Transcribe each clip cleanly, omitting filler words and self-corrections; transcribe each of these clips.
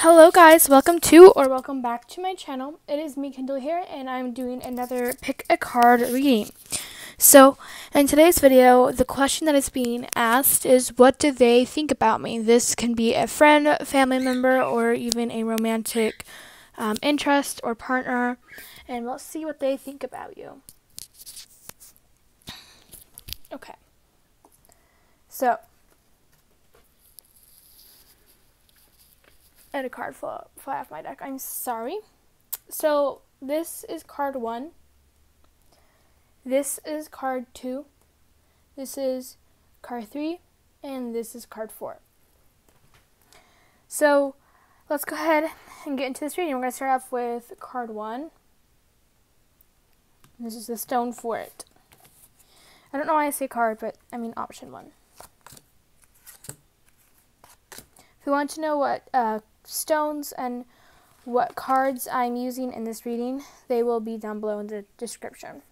Hello guys, welcome back to my channel. It is me, Kendall here, and I'm doing another pick a card reading. So, in today's video, the question that is being asked is, what do they think about me? This can be a friend, family member, or even a romantic interest or partner, and we'll see what they think about you. Okay. So, and a card fly off my deck. I'm sorry. So, this is card 1. This is card 2. This is card 3. And this is card 4. So, let's go ahead and get into this reading. We're going to start off with card 1. This is the stone for it. I don't know why I say card, but I mean option 1. If you want to know what stones and what cards I'm using in this reading, they will be down below in the description.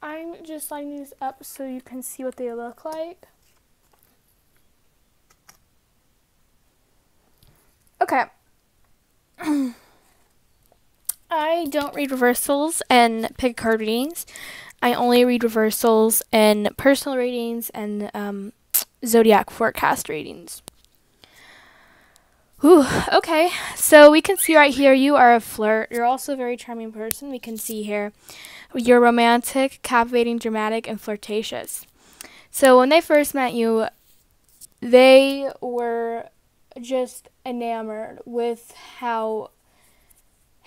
I'm just lining these up so you can see what they look like. Okay. I don't read reversals and pick card readings. I only read reversals and personal readings and zodiac forecast readings. Ooh, okay. So we can see right here you are a flirt. You're also a very charming person. We can see here you're romantic, captivating, dramatic, and flirtatious. So when they first met you, they were just enamored with how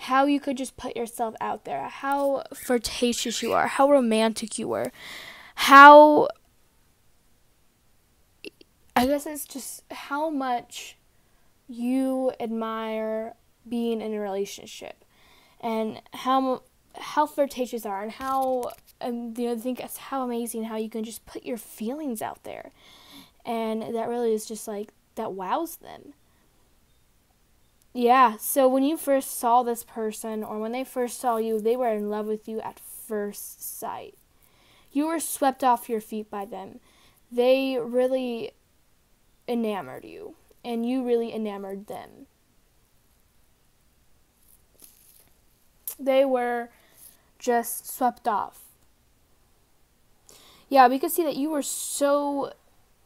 you could just put yourself out there, how flirtatious you are, how romantic you were, how, I guess it's just how much you admire being in a relationship, and how flirtatious are, and how I think it's how amazing how you can just put your feelings out there, and that really is just like that wows them. Yeah, so when you first saw this person, or when they first saw you, they were in love with you at first sight. You were swept off your feet by them. They really enamored you, and you really enamored them. They were just swept off. Yeah, we could see that you were so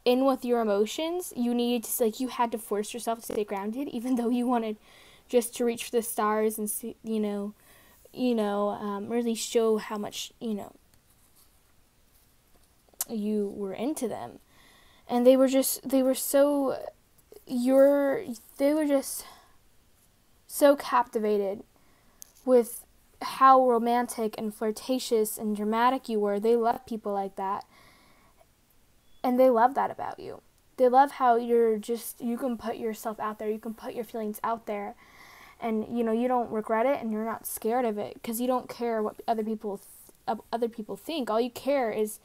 in with your emotions. You needed to, you had to force yourself to stay grounded, even though you wanted just to reach for the stars and see, really show how much, you were into them. And they were just so captivated with how romantic and flirtatious and dramatic you were. They love people like that. And they love that about you. They love how you can put yourself out there. You can put your feelings out there. And, you don't regret it, and you're not scared of it, because you don't care what other people think. All you care is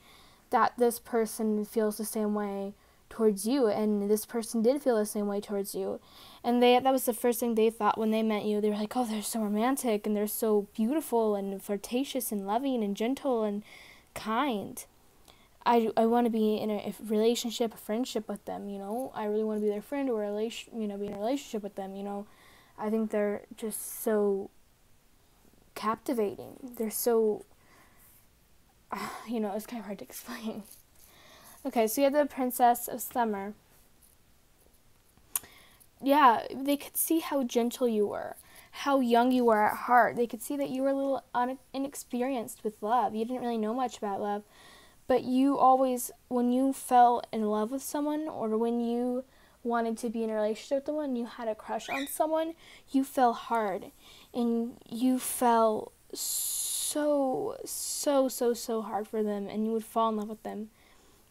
that this person feels the same way towards you, and this person did feel the same way towards you. And that was the first thing they thought when they met you. They were like, oh, they're so romantic, and they're so beautiful and flirtatious and loving and gentle and kind. I want to be in a relationship, a friendship with them, I really want to be their friend, or be in a relationship with them, I think they're just so captivating. They're so, it's kind of hard to explain. Okay, so you have the Princess of Summer. Yeah, they could see how gentle you were, how young you were at heart. They could see that you were a little inexperienced with love. You didn't really know much about love. But you always, when you fell in love with someone, or when you wanted to be in a relationship with someone, you had a crush on someone, you fell hard. And you fell so hard for them, and you would fall in love with them.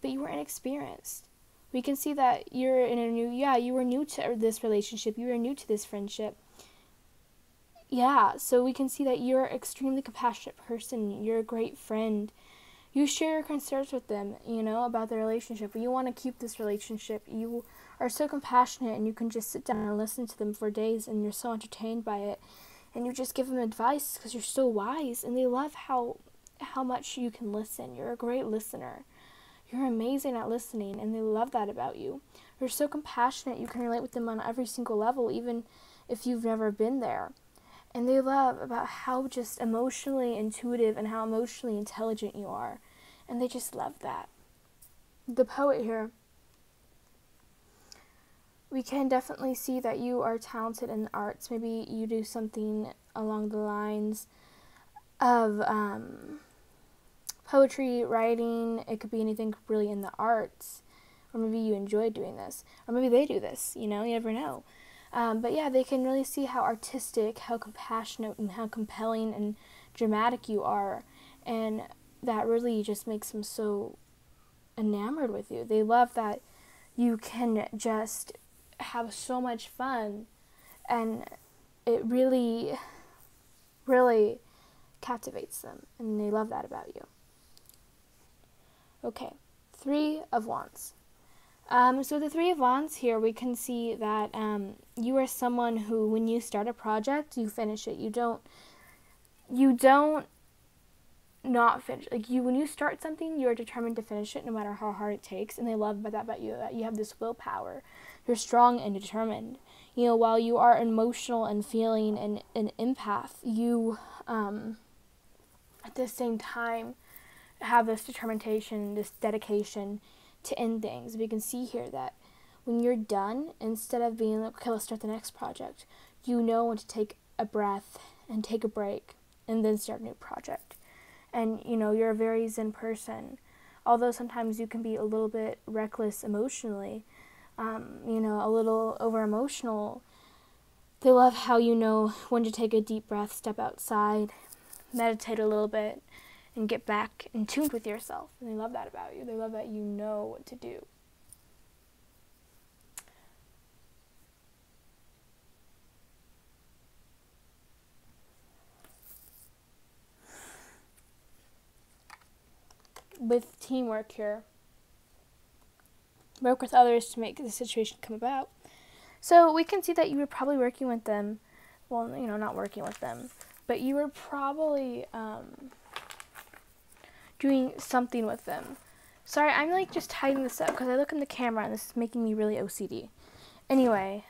But you were inexperienced. We can see that you're in you were new to this relationship, you were new to this friendship. yeah, so we can see that you're an extremely compassionate person. You're a great friend. You share your concerns with them, about the relationship. You want to keep this relationship. You are so compassionate, and you can just sit down and listen to them for days, and you're so entertained by it. And you just give them advice because you're so wise, and they love how much you can listen. You're a great listener. You're amazing at listening, and they love that about you. You're so compassionate. You can relate with them on every single level, even if you've never been there. And they love about how just emotionally intuitive and how emotionally intelligent you are. And they just love that. The poet here, we can definitely see that you are talented in the arts. Maybe you do something along the lines of poetry, writing. It could be anything really in the arts. Or maybe you enjoy doing this. Or maybe they do this, you never know. But yeah, they can really see how artistic, how compassionate, and how compelling and dramatic you are. And that really just makes them so enamored with you. They love that you can just have so much fun. And it really, really captivates them. And they love that about you. Okay, 3 of Wands. So the 3 of Wands here, we can see that you are someone who, when you start a project, you finish it. You don't not finish. When you start something, you are determined to finish it no matter how hard it takes. And they love that about you, that you have this willpower. You're strong and determined. While you are emotional and feeling and an empath, you, at the same time, have this determination, this dedication to end things. We can see here that when you're done, instead of being like, okay, let's start the next project, you know when to take a breath and take a break and then start a new project. And you're a very zen person, although sometimes you can be a little bit reckless emotionally, a little over emotional. They love how you know when to take a deep breath, step outside, meditate a little bit, and get back in tune with yourself. And they love that about you. They love that you know what to do. With teamwork here, work with others to make the situation come about. So we can see that you were probably working with them. Well, not working with them, but you were probably doing something with them. Sorry, I'm just hiding this up because I look in the camera and this is making me really OCD. Anyway,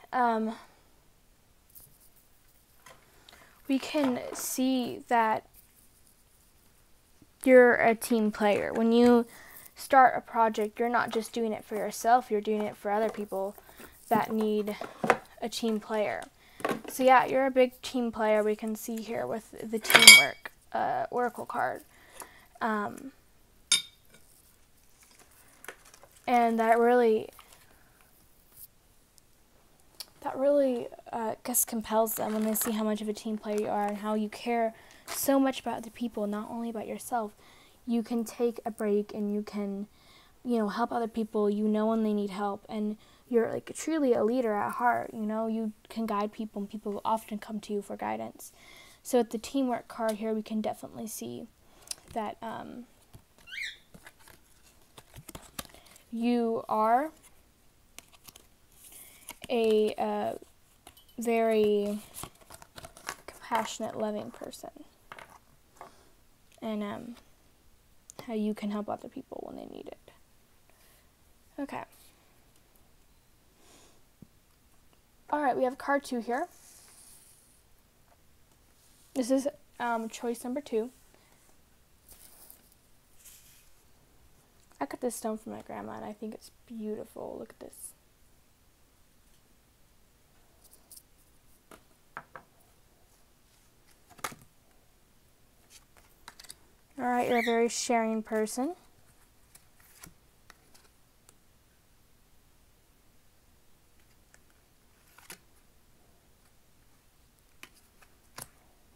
we can see that you're a team player. When you start a project, you're not just doing it for yourself, you're doing it for other people that need a team player. So yeah, you're a big team player. We can see here with the teamwork oracle card. And that really just compels them when they see how much of a team player you are and how you care so much about the people, not only about yourself. You can take a break and you can, help other people, when they need help, and you're truly a leader at heart. You can guide people, and people often come to you for guidance. So at the teamwork card here, we can definitely see that you are a very compassionate, loving person, and how you can help other people when they need it. Okay. Alright, we have card 2 here. This is choice number 2. I got this stone from my grandma and I think it's beautiful. Look at this. Alright, you're a very sharing person.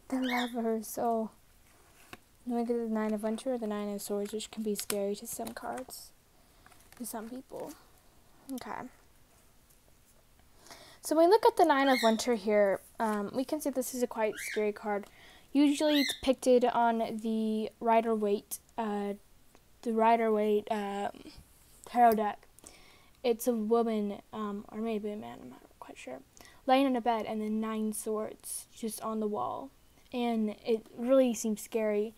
The Lovers. So, I'm going to get the 9 of Winter or the 9 of Swords, which can be scary to some cards, to some people. Okay. So when we look at the Nine of Winter here, we can see this is a quite scary card. Usually depicted on the Rider-Waite tarot deck. It's a woman, or maybe a man, I'm not quite sure, laying in a bed and then 9 swords just on the wall. And it really seems scary.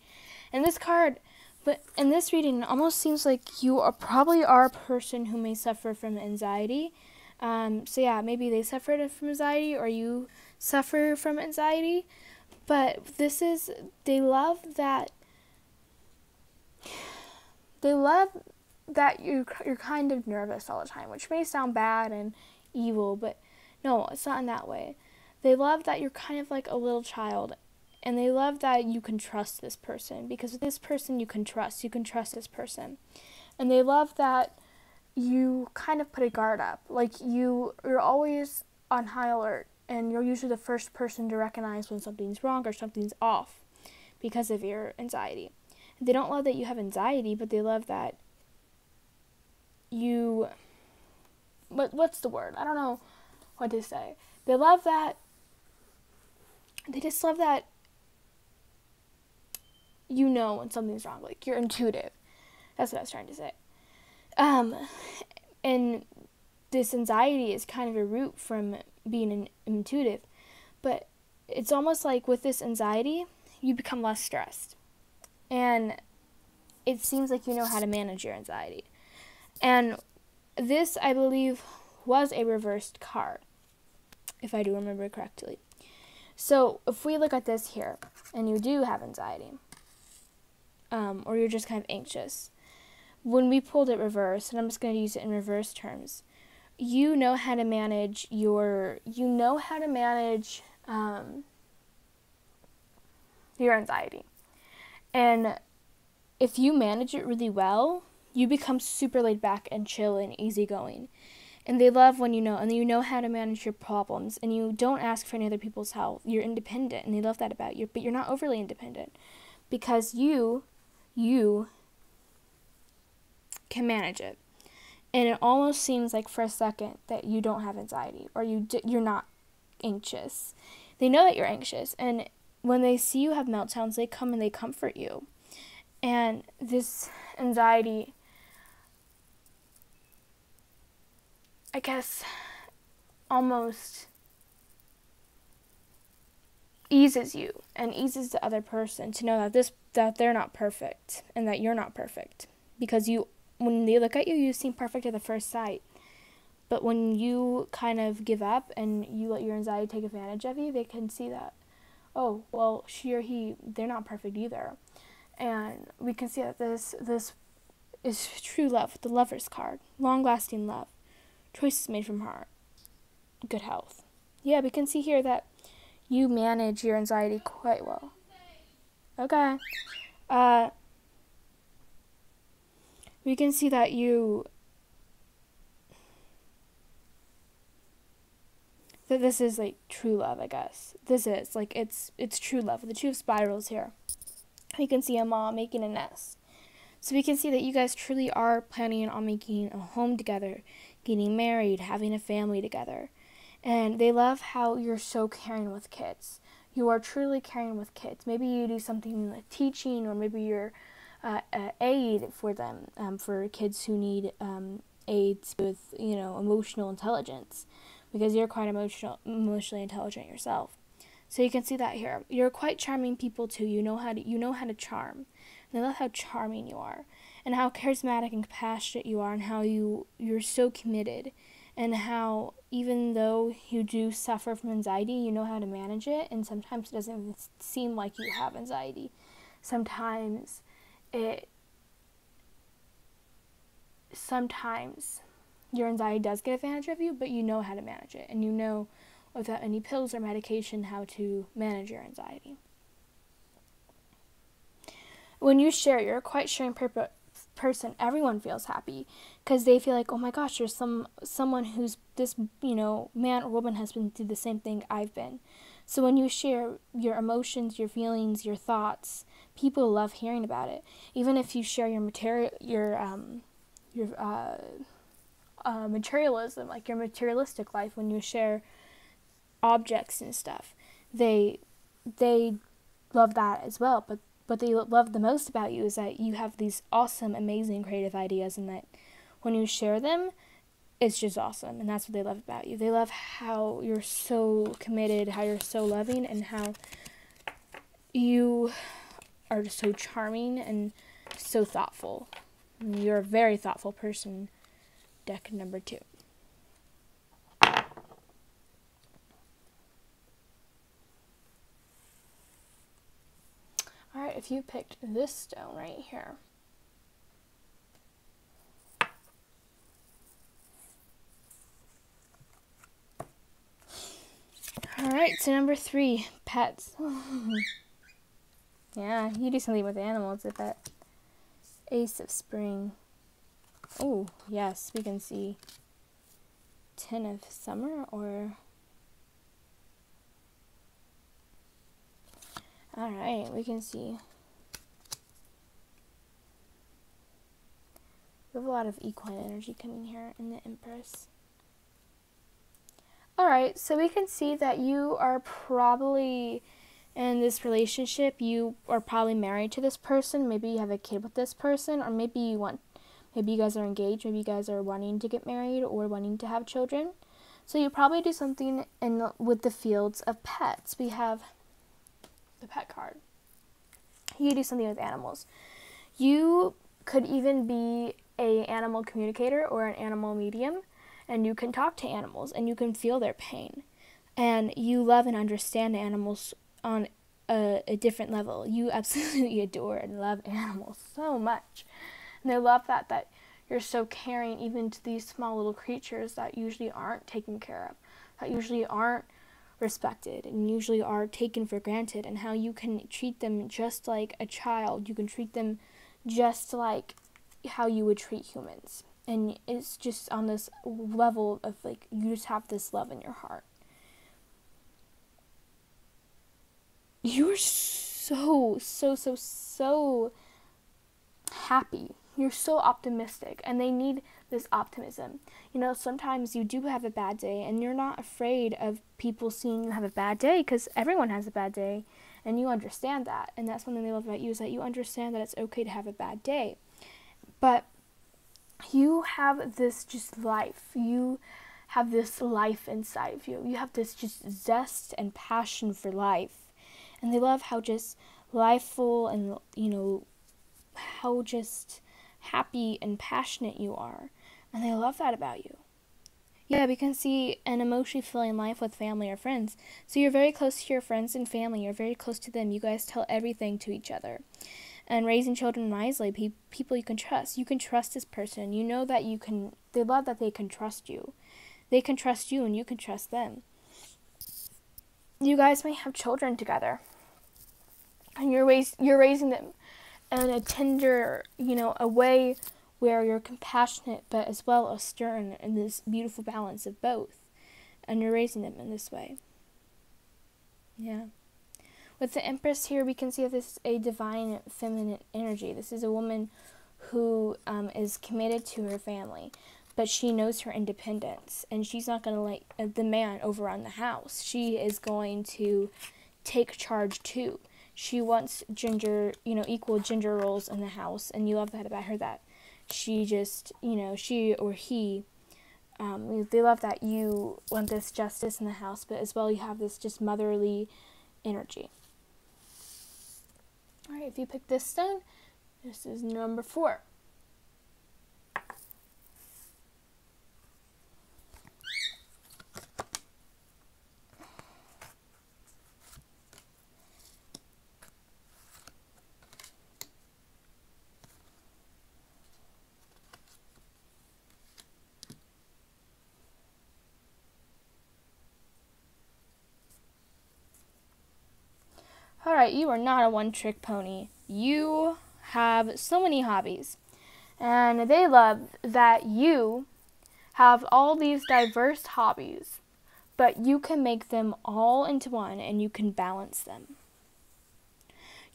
And this card, but in this reading, it almost seems like you probably are a person who may suffer from anxiety. So yeah, maybe they suffered from anxiety or you suffer from anxiety. But they love that you're kind of nervous all the time, which may sound bad and evil, but no, it's not in that way. They love that you're kind of like a little child, and they love that you can trust this person, because with this person you can trust this person. And they love that you kind of put a guard up, like you're always on high alert, and you're usually the first person to recognize when something's wrong or something's off because of your anxiety. They don't love that you have anxiety, but they love that what's the word? I don't know what to say. They just love that you know when something's wrong, like you're intuitive. That's what I was trying to say. And this anxiety is kind of a root from being intuitive, but it's almost like with this anxiety, you become less stressed. And it seems like you know how to manage your anxiety. And this, I believe, was a reversed card, if I do remember correctly. So if we look at this here, and you do have anxiety, or you're just kind of anxious, when we pulled it reverse, and I'm just going to use it in reverse terms, you know how to manage your anxiety. And if you manage it really well, you become super laid back and chill and easygoing. And they love when you know how to manage your problems, and you don't ask for any other people's help. You're independent, and they love that about you, but you're not overly independent, because you can manage it. And it almost seems like for a second that you don't have anxiety, or you're not anxious. They know that you're anxious, and when they see you have meltdowns, they come and they comfort you. And this anxiety, I guess, almost eases you and eases the other person to know that they're not perfect and that you're not perfect. Because when they look at you, you seem perfect at the first sight. But when you kind of give up and you let your anxiety take advantage of you, they can see that, oh, well, she or he, they're not perfect either. And we can see that this is true love, the Lover's card, long-lasting love, choices made from heart, good health. Yeah, we can see here that you manage your anxiety quite well. Okay. We can see that that this is like true love, I guess. This is like it's true love. The Two of Spirals here. We can see a mom making a nest. So we can see that you guys truly are planning on making a home together, getting married, having a family together. And they love how you're so caring with kids. You are truly caring with kids. Maybe you do something like teaching, or maybe you're aid for them, for kids who need aids with, emotional intelligence, because you're quite emotionally intelligent yourself. So you can see that here. You're quite charming people too. You know how to charm. And I love how charming you are, and how charismatic and compassionate you are, and how you're so committed, and how even though you do suffer from anxiety, you know how to manage it. And sometimes it doesn't even seem like you have anxiety. Sometimes your anxiety does get advantage of you, but you know how to manage it, and you know without any pills or medication how to manage your anxiety. When you share, you're a quite sharing person. Everyone feels happy because they feel like, oh my gosh, there's someone who's this, man or woman has been through the same thing I've been. So when you share your emotions, your feelings, your thoughts, people love hearing about it. Even if you share your materialism, like your materialistic life, when you share objects and stuff. They love that as well, but what they love the most about you is that you have these awesome, amazing creative ideas, and that when you share them, it's just awesome. And that's what they love about you. They love how you're so committed, how you're so loving, and how you are so charming and so thoughtful. You're a very thoughtful person. Deck number 2. Alright, if you picked this stone right here. Alright, so number 3, pets. Yeah, you do something with animals, I bet. Ace of Spring. Oh, yes, we can see 10 of Summer, or... Alright, we can see. We have a lot of equine energy coming here in the Empress. Alright, so we can see that you are probably in this relationship. You are probably married to this person. Maybe you have a kid with this person, or maybe you guys are engaged. Maybe you guys are wanting to get married or wanting to have children. So you probably do something with the fields of pets. We have the pet card. You do something with animals. You could even be an animal communicator or an animal medium, and you can talk to animals and you can feel their pain, and you love and understand animals on a different level. You absolutely adore and love animals so much, and they love that you're so caring even to these small little creatures that usually aren't taken care of, that usually aren't respected, and usually are taken for granted, and how you can treat them just like a child. You can treat them just like how you would treat humans. And it's just on this level of, like, you just have this love in your heart. You're so happy. You're so optimistic, and they need this optimism. You know, sometimes you do have a bad day, and you're not afraid of people seeing you have a bad day, because everyone has a bad day, and you understand that. And that's one thing they love about you, is that you understand that it's okay to have a bad day. But you have this just life. You have this life inside of you. You have this just zest and passion for life. And they love how just lifeful and, you know, how just happy and passionate you are. And they love that about you. Yeah, we can see an emotionally filling life with family or friends. So you're very close to your friends and family. You're very close to them. You guys tell everything to each other. And raising children wisely, people you can trust. You can trust this person. You know that you can, they love that they can trust you. They can trust you and you can trust them. You guys may have children together. And you're raising them in a tender, you know, a way where you're compassionate but as well as stern, in this beautiful balance of both. And you're raising them in this way. Yeah. With the Empress here, we can see that this is a divine feminine energy. This is a woman who is committed to her family, but she knows her independence, and she's not going to let the man overrun the house. She is going to take charge too. She wants equal gender roles in the house, and you love that about her, that she just, she or he, they love that you want this justice in the house, but as well you have this just motherly energy. Alright, if you pick this stone, this is number 4. Alright, you are not a one-trick pony. You have so many hobbies. And they love that you have all these diverse hobbies, but you can make them all into one and you can balance them.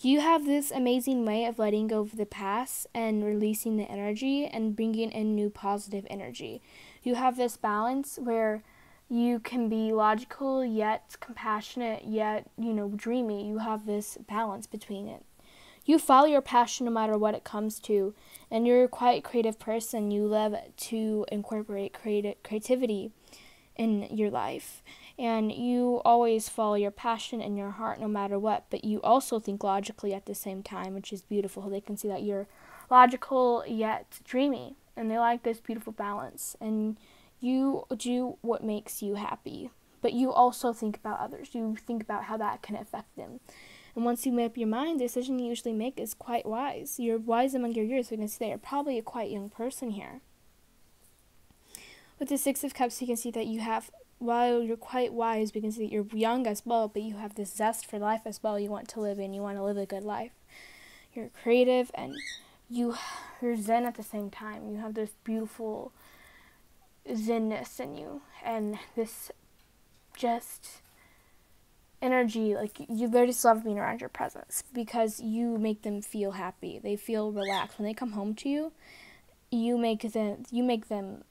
You have this amazing way of letting go of the past and releasing the energy and bringing in new positive energy. You have this balance where You can be logical, yet compassionate, yet, dreamy. You have this balance between it. You follow your passion no matter what it comes to, and you're a quite creative person. You love to incorporate creativity in your life, and you always follow your passion in your heart no matter what, but you also think logically at the same time, which is beautiful. They can see that you're logical yet dreamy, and they like this beautiful balance, and you do what makes you happy, but you also think about others. You think about how that can affect them. And once you make up your mind, the decision you usually make is quite wise. You're wise among your years, so you can see that you're probably a quite young person here. With the Six of Cups, you can see that you have, while you're quite wise, we can see that you're young as well, but you have this zest for life as well. You want to live in, you want to live a good life. You're creative, and you're zen at the same time. You have this beautiful zenness in you, and this just energy, like they just love being around your presence because you make them feel happy. They feel relaxed when they come home to you. You make them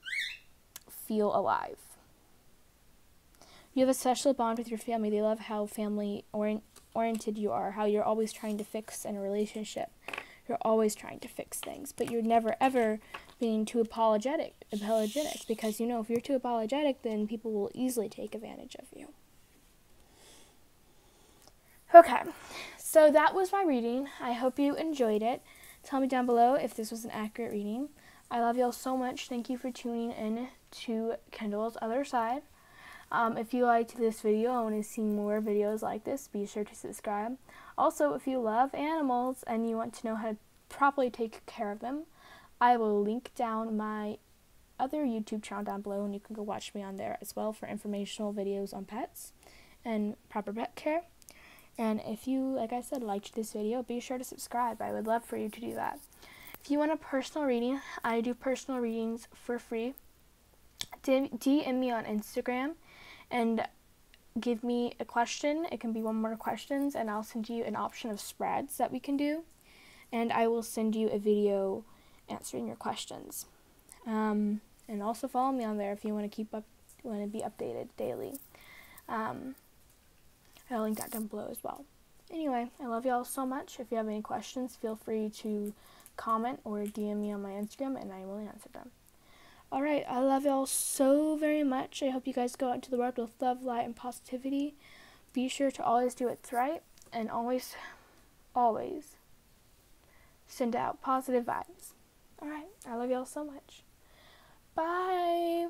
feel alive. You have a special bond with your family. They love how family oriented you are, how you're always trying to fix in a relationship. You're always trying to fix things, but you're never ever being too apologetic because if you're too apologetic, then people will easily take advantage of you. Okay, so that was my reading. I hope you enjoyed it. Tell me down below if this was an accurate reading. I love y'all so much. Thank you for tuning in to Kendall's Other Side. If you liked this video and want to see more videos like this, be sure to subscribe. Also, if you love animals and you want to know how to properly take care of them, I will link down my other YouTube channel down below, and you can go watch me on there as well for informational videos on pets and proper pet care. And if you, like I said, liked this video, be sure to subscribe. I would love for you to do that. If you want a personal reading, I do personal readings for free. DM me on Instagram and give me a question. It can be one more questions, and I'll send you an option of spreads that we can do. And I will send you a video answering your questions. And also follow me on there if you want to be updated daily. I'll link that down below as well. Anyway, I love y'all so much. If you have any questions, feel free to comment or DM me on my Instagram, and I will answer them. Alright, I love y'all so very much. I hope you guys go out into the world with love, light, and positivity. Be sure to always do what's right, and always, always send out positive vibes. Alright, I love y'all so much. Bye!